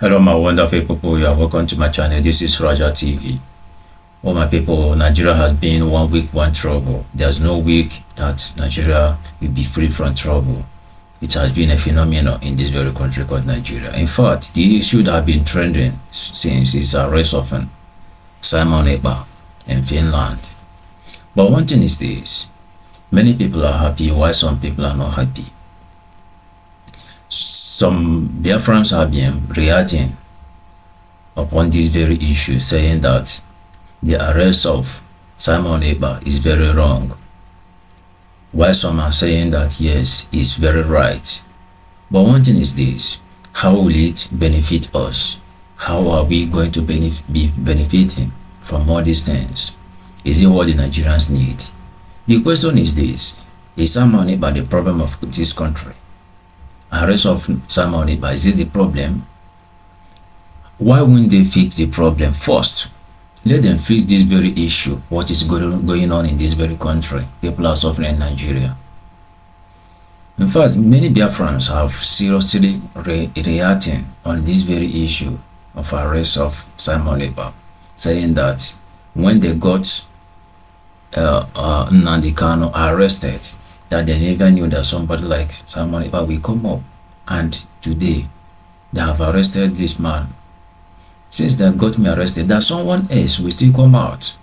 Hello my wonderful people, you are welcome to my channel. This is Raja TV. All my people, Nigeria has been 1 week, one trouble. There's no week that Nigeria will be free from trouble. It has been a phenomenon in this very country called Nigeria. In fact, the issue that has been trending since is arrest of Simon Ekpa in Finland. But one thing is this, many people are happy while some people are not happy. Some Biafrans have been reacting upon this very issue, saying that the arrest of Simon Ekpa is very wrong, while some are saying that yes, it's very right. But one thing is this, how will it benefit us? How are we going to be benefiting from all these things? Is it what the Nigerians need? The question is this, is Simon Ekpa the problem of this country? Arrest of Simon Ekpa, is it the problem? Why wouldn't they fix the problem first? Let them fix this very issue, what is going on in this very country. People are suffering in Nigeria. In fact, many Biafrans have seriously reacting on this very issue of arrest of Simon Ekpa, saying that when they got Nnamdi Kanu arrested, that they never knew that somebody like Simon Ekpa will come up, and today they have arrested this man. Since they got me arrested, that someone else will still come out.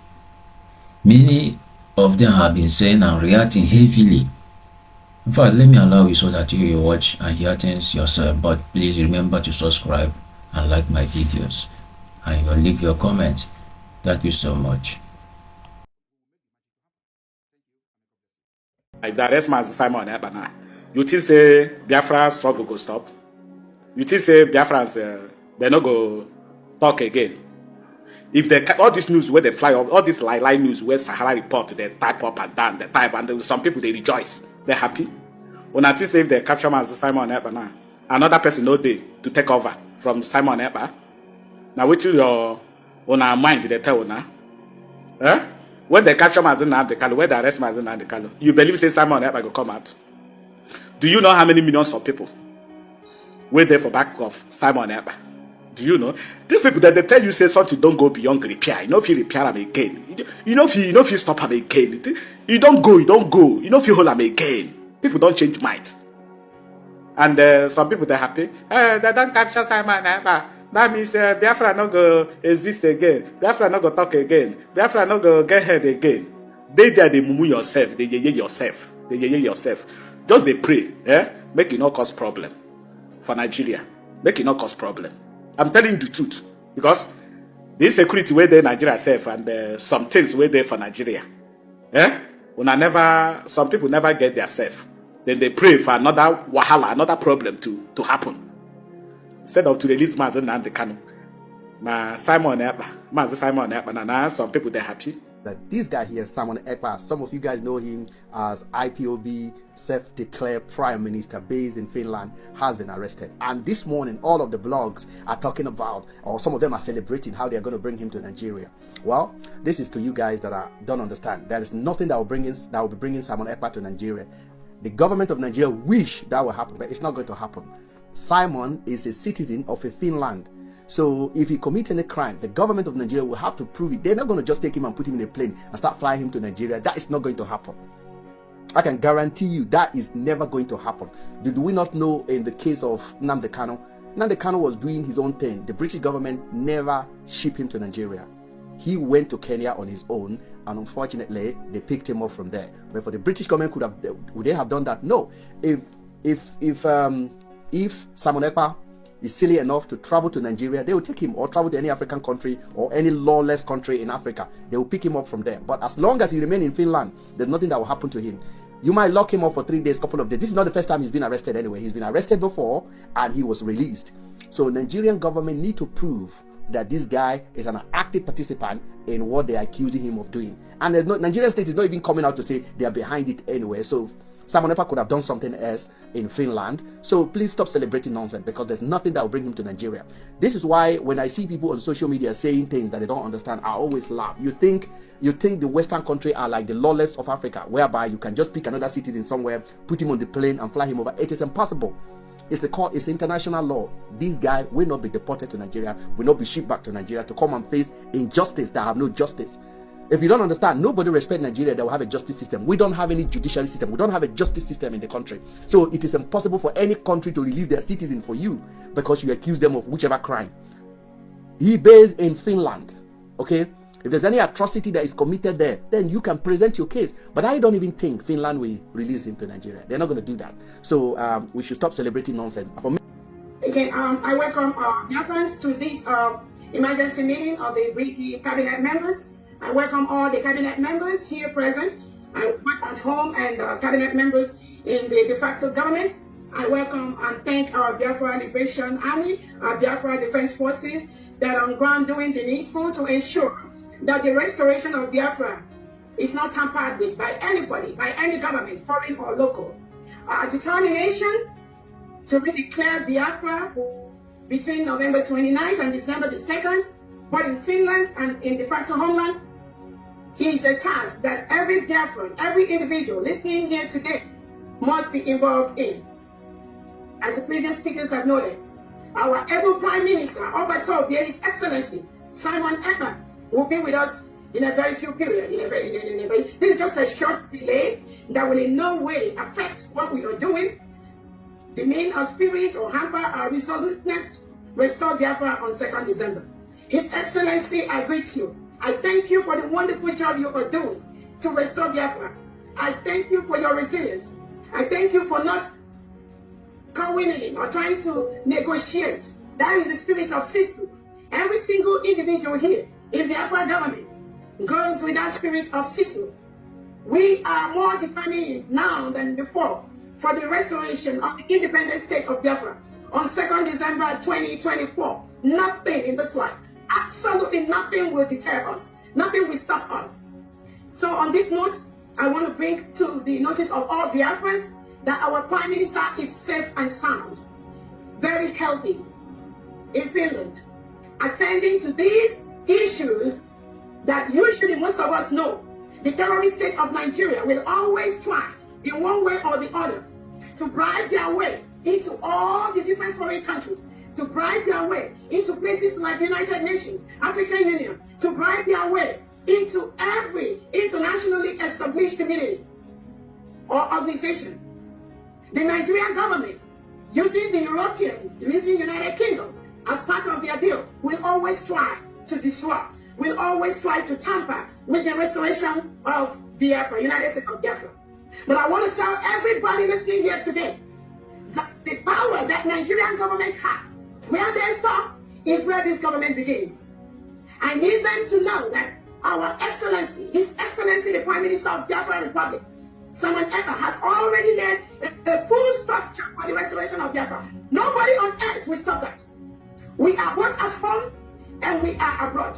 Many of them have been saying and reacting heavily. In fact, let me allow you so that you will watch and hear things yourself, but please remember to subscribe and like my videos, and you'll leave your comments. Thank you so much. If the arrest man Simon Ekpa now, you think say Biafra struggle go stop? You think say Biafrans they no go talk again? If they all this news where they fly up, all this lie news where Sahara report, they type up and down, they type, and some people they rejoice, they're happy. When I think say if they capture man Simon Ekpa now, another person no day to take over from Simon Ekpa. Now which your on our mind they tell now? Eh? When they capture Nnamdi Kanu, when they arrest Nnamdi Kanu, you believe say Simon Ekpa go come out? Do you know how many millions of people were there for back of Simon Ekpa? Do you know? These people that they tell you say something don't go beyond repair. You know if you repair them again. You know if you stop them again. You don't go. You know if you hold them again. People don't change mind. And some people they're happy. They don't capture Simon Ekpa. That means Biafra no go exist again. Biafra no go talk again. Biafra no go get head again. They mumu yourself. They yeye yourself. Just they pray. Make it not cause problem for Nigeria. Make it not cause problem. I'm telling you the truth. Because the insecurity where they Nigeria self and some things where they for Nigeria. Some people never get their self. Then they pray for another wahala, another problem to happen. Instead of to release Nnamdi Kanu, now Simon Ekpa, now some people they're happy. That this guy here, Simon Ekpa, some of you guys know him as IPOB, self-declared Prime Minister based in Finland, has been arrested. And this morning, all of the blogs are talking about, or some of them are celebrating how they're going to bring him to Nigeria. Well, this is to you guys that don't understand. There is nothing that will be bringing Simon Ekpa to Nigeria. The government of Nigeria wish that will happen, but it's not going to happen. Simon is a citizen of Finland. So if he commits any crime, the government of Nigeria will have to prove it. They're not going to just take him and put him in a plane and start flying him to Nigeria. That is not going to happen. I can guarantee you that is never going to happen. Did we not know in the case of Nnamdi Kanu? Nnamdi Kanu was doing his own thing. The British government never shipped him to Nigeria. He went to Kenya on his own, and unfortunately, they picked him up from there. But for the British government, would they have done that? No. If Simon Ekpa is silly enough to travel to Nigeria, they will take him, or travel to any African country or any lawless country in Africa. They will pick him up from there. But as long as he remains in Finland, there's nothing that will happen to him. You might lock him up for 3 days, couple of days. This is not the first time he's been arrested anyway. He's been arrested before and he was released. So Nigerian government need to prove that this guy is an active participant in what they're accusing him of doing. And Nigerian state is not even coming out to say they're behind it anyway. So Simon Ekpa could have done something else in Finland. So please stop celebrating nonsense, because there's nothing that will bring him to Nigeria. This is why when I see people on social media saying things that they don't understand, I always laugh. You think the Western country are like the lawless of Africa, whereby you can just pick another citizen somewhere, put him on the plane and fly him over. It is impossible. It's the court, it's international law. This guy will not be deported to Nigeria, will not be shipped back to Nigeria to come and face injustice that have no justice. If you don't understand, nobody respects Nigeria that will have a justice system. We don't have any judiciary system. We don't have a justice system in the country. So it is impossible for any country to release their citizen for you because you accuse them of whichever crime. He based in Finland, okay? If there's any atrocity that is committed there, then you can present your case. But I don't even think Finland will release him to Nigeria. They're not going to do that. So we should stop celebrating nonsense. For me, okay, I welcome Biafrans to this emergency meeting of the cabinet members. I welcome all the cabinet members here present. I work at home and cabinet members in the de facto government. I welcome and thank our Biafra Liberation Army, our Biafra Defense Forces that are on ground doing the needful to ensure that the restoration of Biafra is not tampered with by anybody, by any government, foreign or local. Our determination to redeclare Biafra between November 29th and December the 2nd, both in Finland and in de facto homeland, is a task that every Biafran, every individual listening here today must be involved in. As the previous speakers have noted, our able Prime Minister, Obatobia, His Excellency, Simon Ekpa, will be with us in a very few period. This is just a short delay that will in no way affect what we are doing, demean our spirit or hamper our resoluteness, restore Biafra on 2nd December. His Excellency, I greet you. I thank you for the wonderful job you are doing to restore Biafra. I thank you for your resilience. I thank you for not going in or trying to negotiate. That is the spirit of sisterhood. Every single individual here in Biafra government grows with that spirit of sisterhood. We are more determined now than before for the restoration of the independent state of Biafra on 2nd December 2024. Nothing in this life, absolutely nothing will deter us. Nothing will stop us. So on this note, I want to bring to the notice of all Biafrans that our Prime Minister is safe and sound, very healthy in Finland, attending to these issues that usually most of us know. The terrorist state of Nigeria will always try, in one way or the other, to bribe their way into all the different foreign countries, to bribe their way into places like the United Nations, African Union, to bribe their way into every internationally established community or organization. The Nigerian government, using the Europeans, using the United Kingdom as part of their deal, will always try to disrupt, will always try to tamper with the restoration of Biafra, United States of Biafra. But I want to tell everybody listening here today that the power that Nigerian government has, where they stop is where this government begins. I need them to know that our Excellency, His Excellency, the Prime Minister of Biafra Republic, Simon Ekpa, has already laid the full structure for the restoration of Biafra. Nobody on earth will stop that. We are both at home and we are abroad.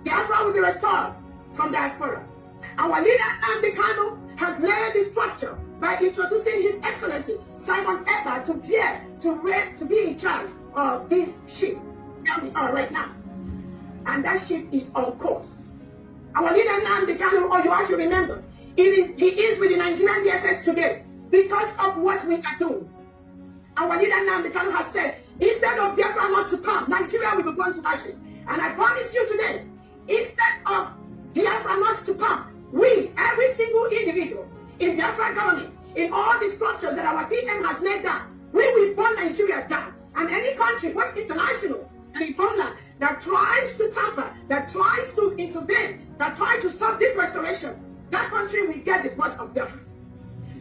Biafra will be restored from diaspora. Our leader, Nnamdi Kanu, has laid the structure by introducing His Excellency Simon Ekpa to be in charge of this ship where we are right now. And that ship is on course. Our leader, Nnamdi Kanu, you all should remember, he is with the Nigerian DSS today because of what we are doing. Our leader, Nnamdi Kanu, has said, instead of Biafra not to come, Nigeria will be burned to ashes. And I promise you today, instead of Biafra not to come, we, every single individual in Biafra government, in all the structures that our PM has laid down, we will burn Nigeria down. And any country, what's international and in homeland, that tries to tamper, that tries to intervene, that tries to stop this restoration, that country will get the brunt of Biafra.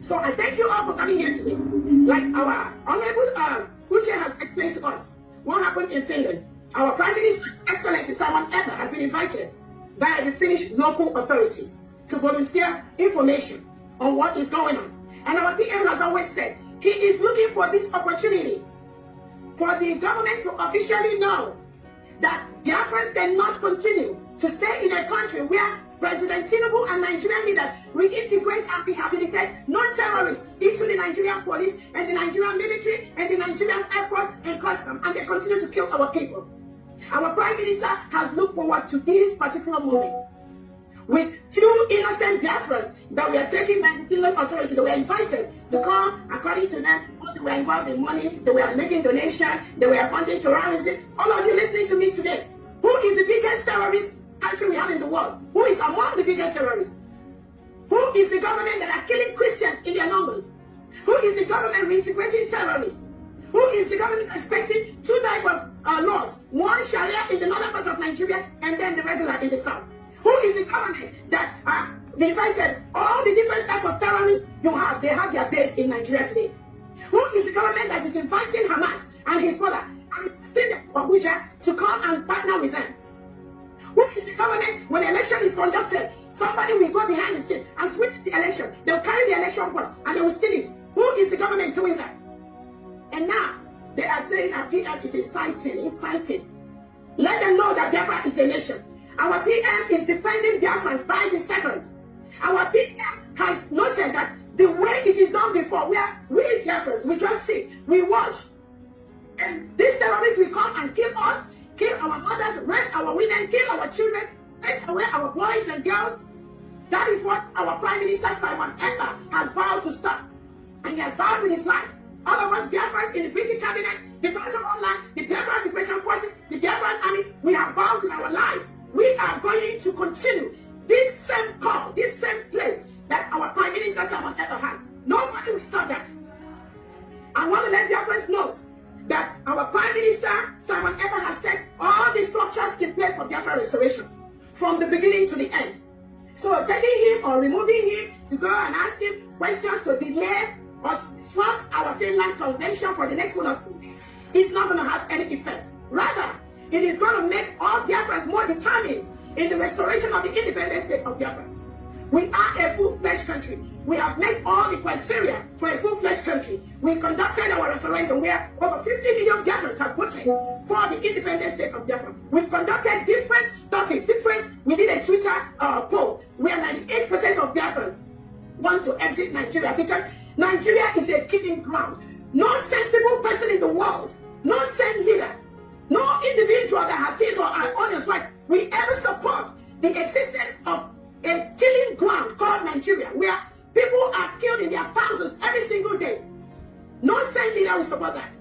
So I thank you all for coming here today. Like our Honorable Uche has explained to us what happened in Finland. Our Prime Minister, His Excellency Simon Ekpa, has been invited by the Finnish local authorities to volunteer information on what is going on. And our PM has always said he is looking for this opportunity for the government to officially know that Biafrans cannot continue to stay in a country where President Tinubu and Nigerian leaders reintegrate and rehabilitate non-terrorists into the Nigerian police and the Nigerian military and the Nigerian Air Force and Custom, and they continue to kill our people. Our Prime Minister has looked forward to this particular moment. With few innocent Biafrans that we are taking by the Finland authority, that we are invited to come, according to them, all the were involved in money, they were making donations, they were funding terrorism. All of you listening to me today, who is the biggest terrorist country we have in the world? Who is among the biggest terrorists? Who is the government that are killing Christians in their numbers? Who is the government reintegrating terrorists? Who is the government expecting two types of laws? One Sharia in the northern part of Nigeria and then the regular in the south. Who is the government that invited all the different types of terrorists you have? They have their base in Nigeria today. Who is the government that is inviting Hamas and Hezbollah and inviting Abuja to come and partner with them? Who is the government when the election is conducted? Somebody will go behind the scene and switch the election. They'll carry the election bus and they will steal it. Who is the government doing that? And now they are saying our PM is inciting. Let them know that Biafra is a nation. Our PM is defending Biafrans by the second. Our PM has noted that the way it is done before, where we Biafrans, we just sit, we watch, and these terrorists will come and kill us, kill our mothers, rape our women, kill our children, take away our boys and girls. That is what our Prime Minister Simon Ekpa has vowed to stop. And he has vowed with his life. All of us Biafrans in the British cabinet, the Council Online, the Biafran Liberation Forces, the Biafran Army, we have vowed with our life. We are going to continue this same call, this same place that our Prime Minister Simon Ekpa has. Nobody will stop that. I want to let Biafrans know that our Prime Minister Simon Ekpa has set all the structures in place for Biafra restoration from the beginning to the end. So taking him or removing him to go and ask him questions to delay or to disrupt our Finland convention for the next 1 or 2 weeks, it's not going to have any effect. Rather, it is going to make all Biafrans more determined in the restoration of the independent state of Biafra. We are a full-fledged country. We have met all the criteria for a full-fledged country. We conducted our referendum where over 50 million Biafrans have voted for the independent state of Biafra. We've conducted different topics, we did a Twitter poll where 98% of Biafrans want to exit Nigeria because Nigeria is a killing ground. No sensible person in the world, no sane leader, no individual that has his or her honest right will ever support the existence of a killing ground called Nigeria, where people are killed in their thousands every single day. No sane leader will support that.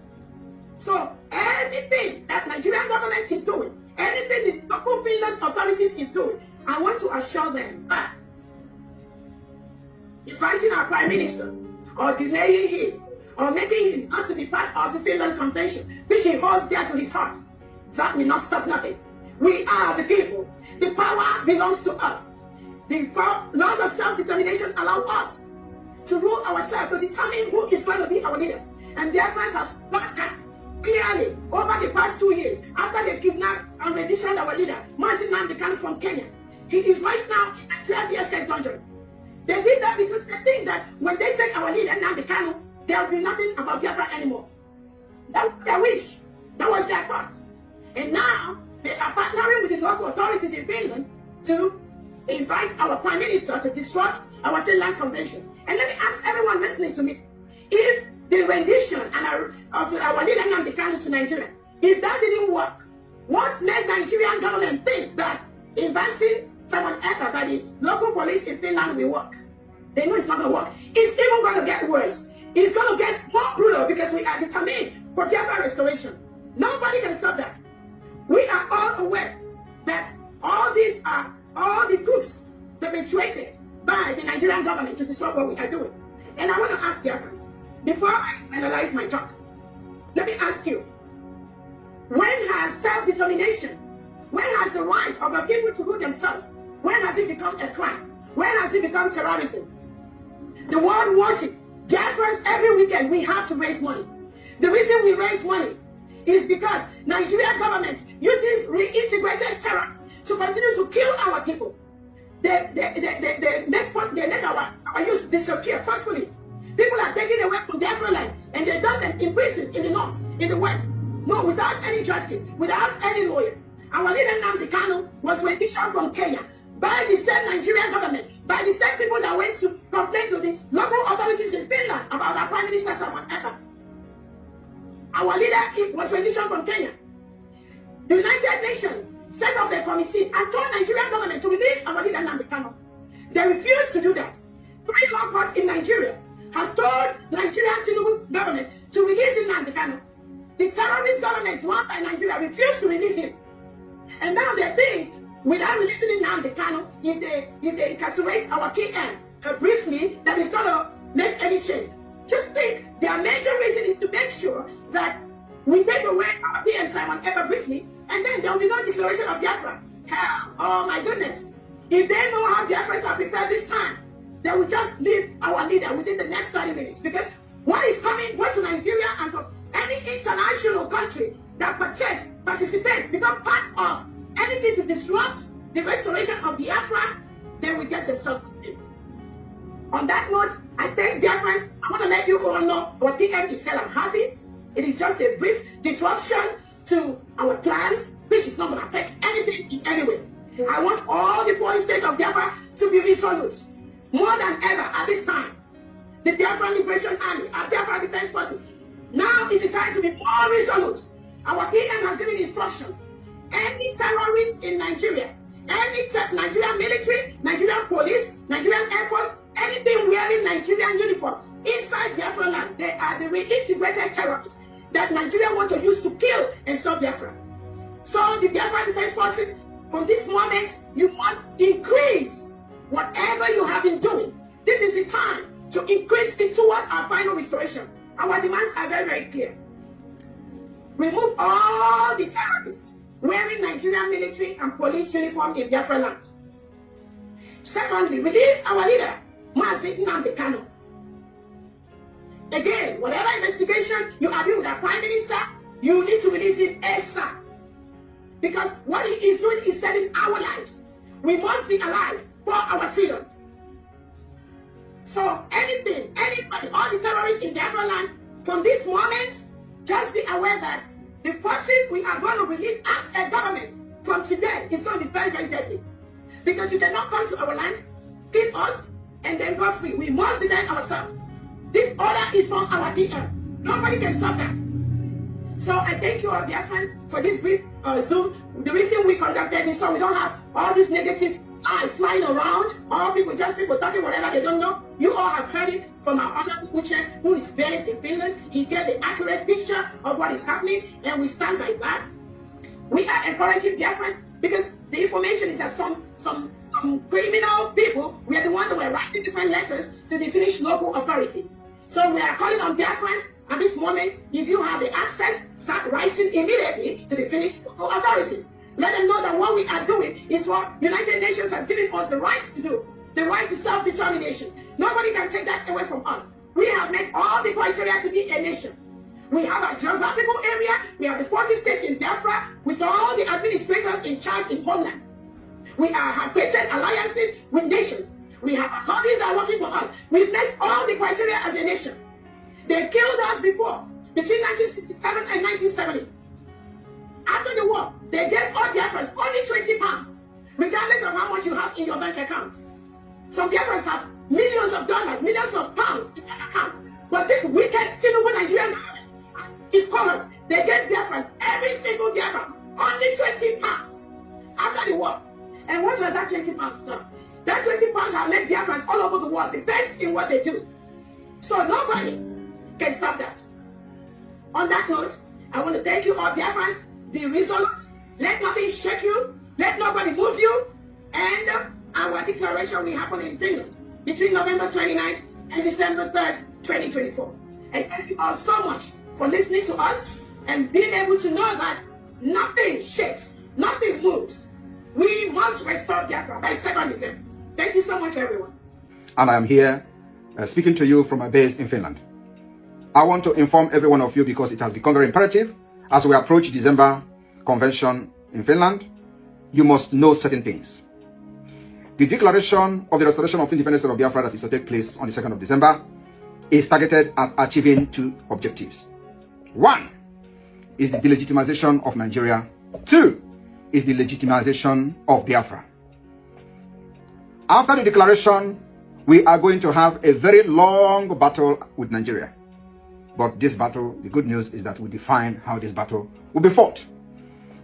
So anything that Nigerian government is doing, anything the local Finland authorities is doing, I want to assure them that inviting our Prime Minister or delaying him or making him not to be part of the Finland Convention, which he holds dear to his heart, that will not stop nothing. We are the people. The power belongs to us. The laws of self-determination allow us to rule ourselves, to determine who is going to be our leader. And therefore have stopped that clearly over the past 2 years after they kidnapped and renditioned our leader, Mazi Nnamdi Kanu from Kenya. He is right now in Nigeria DSS dungeon. They did that because they think that when they take our leader, Nnamdi Kanu, there will be nothing about Biafra anymore. That was their wish. That was their thoughts. And now they are partnering with the local authorities in Finland to invite our Prime Minister to disrupt our Finland Convention. And let me ask everyone listening to me, if the rendition of our leader Nnamdi Kanu to Nigeria, if that didn't work, what made Nigerian government think that inviting Simon Ekpa by the local police in Finland will work? They know it's not going to work. It's even going to get worse. It's going to get more brutal because we are determined for Biafra restoration. Nobody can stop that. We are all aware that all these are all the groups perpetuated by the Nigerian government to disrupt what we are doing. And I want to ask Biafrans, before I finalize my talk, let me ask you, when has self-determination, when has the right of the people to rule themselves, when has it become a crime? When has it become terrorism? The world watches. Biafrans, every weekend we have to raise money. The reason we raise money is because Nigerian government uses reintegrated terrorists to continue to kill our people. They make our youth disappear forcefully. People are taken away from their land and they dump them in prisons in the north, in the west. No, without any justice, without any lawyer. Our leader Nnamdi Kanu was renditioned from Kenya by the same Nigerian government, by the same people that went to complain to the local authorities in Finland about our Prime Minister Simon Ekpa. Our leader was renditioned from Kenya. The United Nations set up a committee and told Nigerian government to release our leader Nnamdi Kanu. They refused to do that. 3 law courts in Nigeria has told Nigerian Tinubu government to release Nnamdi Kanu. The terrorist government, run by Nigeria, refused to release him. And now they think, without releasing Nnamdi Kanu, if they incarcerate our KM briefly, that is going to make any change. Just think, their major reason is to make sure that we take away our PM Simon Ekpa briefly, and then there will be no declaration of Biafra. Hell, oh my goodness. If they know how Biafrans are prepared this time, they will just leave our leader within the next 30 minutes. Because what is coming both to Nigeria and to any international country that participates, become part of anything to disrupt the restoration of Biafra, they will get themselves in. On that note, I thank Biafrans. I want to let you all know our PM is still unhappy. It is just a brief disruption to our plans, which is not going to affect anything in any way. I want all the 40 states of Biafra to be resolute. More than ever at this time, the Biafra Liberation Army, our Biafra Defense Forces, now is the time to be more resolute. Our PM has given instruction. Any terrorist in Nigeria, any Nigerian military, Nigerian police, Nigerian Air Force, anything wearing Nigerian uniform inside Biafra land, they are the reintegrated terrorists that Nigeria want to use to kill and stop Biafra. So the Biafra Defense Forces, from this moment, you must increase whatever you have been doing. This is the time to increase it towards our final restoration. Our demands are very, very clear. Remove all the terrorists wearing Nigerian military and police uniform in Biafra land. Secondly, release our leader, Mazi Nnamdi Kanu. Again, whatever investigation you are doing with our Prime Minister, you need to release him ASAP. Because what he is doing is saving our lives. We must be alive for our freedom. So anything, anybody, all the terrorists in Biafra land, from this moment, just be aware that the forces we are going to release as a government from today is going to be very, very deadly. Because you cannot come to our land, kill us, and then go free. We must defend ourselves. This order is from our DM. Nobody can stop that. So I thank you all, dear friends, for this brief Zoom. The reason we conducted this so we don't have all these negative eyes flying around, all people talking whatever they don't know. You all have heard it from our honorable Uche, who is based in Finland. He gave the accurate picture of what is happening, and we stand by that. We are encouraging dear friends because the information is that some criminal people, we are the ones that were writing different letters to the Finnish local authorities. So we are calling on dear friends at this moment, if you have the access, start writing immediately to the Finnish local authorities. Let them know that what we are doing is what United Nations has given us the right to do, the right to self-determination. Nobody can take that away from us. We have met all the criteria to be a nation. We have a geographical area, we have the 40 states in Biafra, with all the administrators in charge in Homeland. We have created alliances with nations. We have bodies that are working for us. We've met all the criteria as a nation. They killed us before, between 1967 and 1970. After the war, they gave all Biafrans only 20 pounds, regardless of how much you have in your bank account. Some Biafrans have millions of dollars, millions of pounds in their account. But this wicked Tinubu Nigerian government is corrupt. They gave Biafrans, every single Biafran, only 20 pounds after the war. And what has that 20 pounds done? That 20 pounds have made Biafrans all over the world the best in what they do. So nobody can stop that. On that note, I want to thank you all Biafrans. Be resolute. Let nothing shake you. Let nobody move you. And our declaration will happen in Finland between November 29th and December 3rd, 2024. And thank you all so much for listening to us and being able to know that nothing shakes, nothing moves. We must restore Biafra by 2nd December. Thank you so much, everyone. And I am here speaking to you from my base in Finland. I want to inform every one of you because it has become very imperative as we approach December convention in Finland. You must know certain things. The declaration of the restoration of independence of Biafra that is to take place on the 2nd of December is targeted at achieving two objectives. One is the delegitimization of Nigeria. Two is the legitimization of Biafra. After the declaration, we are going to have a very long battle with Nigeria. But this battle, the good news is that we define how this battle will be fought.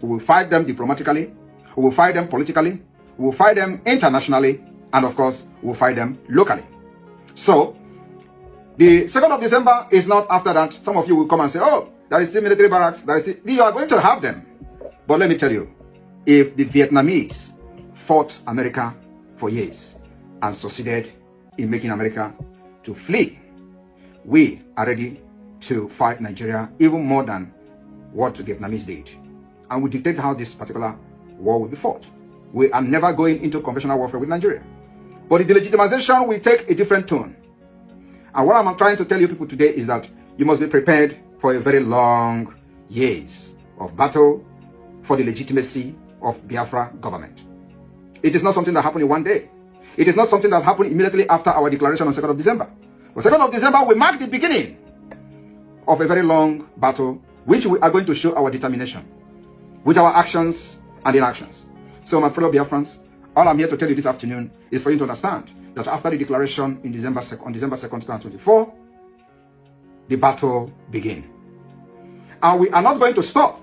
We will fight them diplomatically, we will fight them politically, we will fight them internationally, and of course, we will fight them locally. So, The 2nd of December is not after that. Some of you will come and say, oh, there is still military barracks. You are going to have them. But let me tell you, if the Vietnamese fought America for years and succeeded in making America to flee, we are ready to fight Nigeria even more than what the Vietnamese did. And we dictate how this particular war will be fought. We are never going into conventional warfare with Nigeria. But the delegitimization will take a different tone. And what I'm trying to tell you people today is that you must be prepared for a very long years of battle for the legitimacy of Biafra government. It is not something that happened in one day. It is not something that happened immediately after our declaration on 2nd of December. On 2nd of December, we mark the beginning of a very long battle, which we are going to show our determination with our actions and inactions. So my fellow Biafrans, all I'm here to tell you this afternoon is for you to understand that after the declaration on December 2nd, 2024, the battle began. And we are not going to stop